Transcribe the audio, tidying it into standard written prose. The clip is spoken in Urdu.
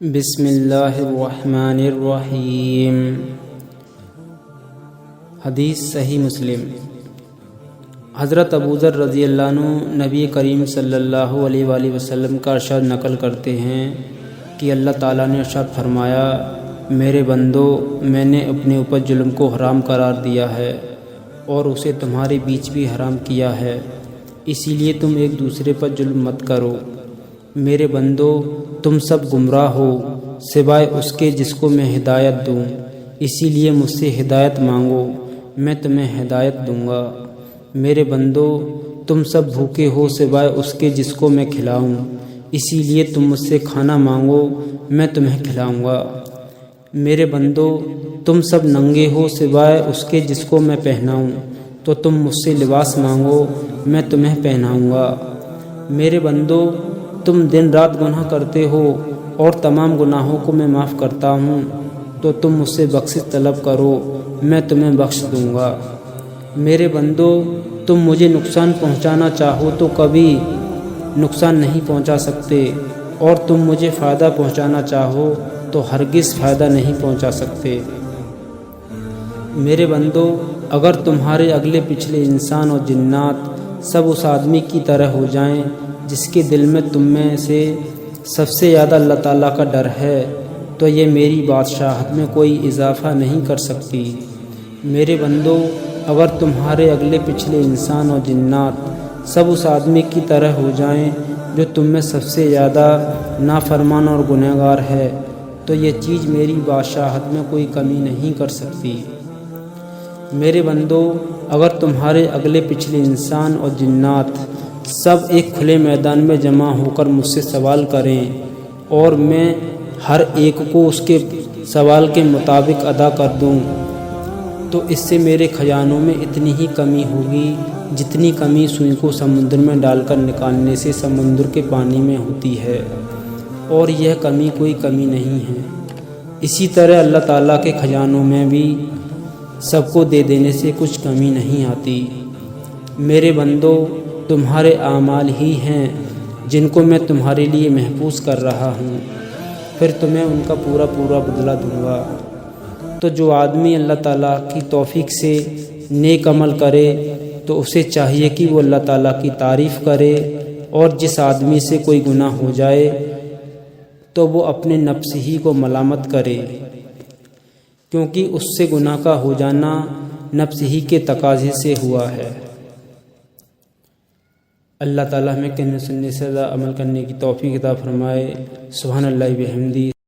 بسم اللہ الرحمن الرحیم۔ حدیث صحیح مسلم۔ حضرت ابوذر رضی اللہ عنہ نبی کریم صلی اللہ علیہ وآلہ وسلم کا ارشاد نقل کرتے ہیں کہ اللہ تعالیٰ نے ارشاد فرمایا، میرے بندو، میں نے اپنے اوپر ظلم کو حرام قرار دیا ہے اور اسے تمہارے بیچ بھی حرام کیا ہے، اسی لیے تم ایک دوسرے پر ظلم مت کرو۔ میرے بندو، تم سب گمراہ ہو سوائے اس کے جس کو میں ہدایت دوں، اسی لیے مجھ سے ہدایت مانگو، میں تمہیں ہدایت دوں گا۔ میرے بندو، تم سب بھوکے ہو سوائے اس کے جس کو میں کھلاؤں، اسی لیے تم مجھ سے کھانا مانگو، میں تمہیں کھلاؤں گا۔ میرے بندو، تم سب ننگے ہو سوائے اس کے جس کو میں پہناؤں، تو تم مجھ سے لباس مانگو، میں تمہیں پہناؤں گا۔ میرے بندو، تم دن رات گناہ کرتے ہو اور تمام گناہوں کو میں معاف کرتا ہوں، تو تم مجھ سے بخشش طلب کرو، میں تمہیں بخش دوں گا۔ میرے بندو، تم مجھے نقصان پہنچانا چاہو تو کبھی نقصان نہیں پہنچا سکتے، اور تم مجھے فائدہ پہنچانا چاہو تو ہرگز فائدہ نہیں پہنچا سکتے۔ میرے بندو، اگر تمہارے اگلے پچھلے انسان اور جنات سب اس آدمی کی طرح ہو جائیں جس کے دل میں تم میں سے سب سے زیادہ اللہ تعالیٰ کا ڈر ہے، تو یہ میری بادشاہت میں کوئی اضافہ نہیں کر سکتی۔ میرے بندو، اگر تمہارے اگلے پچھلے انسان اور جنات سب اس آدمی کی طرح ہو جائیں جو تم میں سب سے زیادہ نافرمان اور گنہگار ہے، تو یہ چیز میری بادشاہت میں کوئی کمی نہیں کر سکتی۔ میرے بندو، اگر تمہارے اگلے پچھلے انسان اور جنات سب ایک کھلے میدان میں جمع ہو کر مجھ سے سوال کریں اور میں ہر ایک کو اس کے سوال کے مطابق ادا کر دوں، تو اس سے میرے خزانوں میں اتنی ہی کمی ہوگی جتنی کمی سوئی کو سمندر میں ڈال کر نکالنے سے سمندر کے پانی میں ہوتی ہے، اور یہ کمی کوئی کمی نہیں ہے۔ اسی طرح اللہ تعالیٰ کے خزانوں میں بھی سب کو دے دینے سے کچھ کمی نہیں آتی۔ میرے بندو، تمہارے اعمال ہی ہیں جن کو میں تمہارے لیے محفوظ کر رہا ہوں، پھر تمہیں ان کا پورا بدلہ دوں گا۔ تو جو آدمی اللہ تعالیٰ کی توفیق سے نیک عمل کرے تو اسے چاہیے کہ وہ اللہ تعالیٰ کی تعریف کرے، اور جس آدمی سے کوئی گناہ ہو جائے تو وہ اپنے نفس ہی کو ملامت کرے، کیونکہ اس سے گناہ کا ہو جانا نفس ہی کے تقاضے سے ہوا ہے۔ اللہ تعالیٰ ہمیں کہنے سننے سے عمل کرنے کی توفیق عطا فرمائے۔ سبحان اللہ بحمدہ۔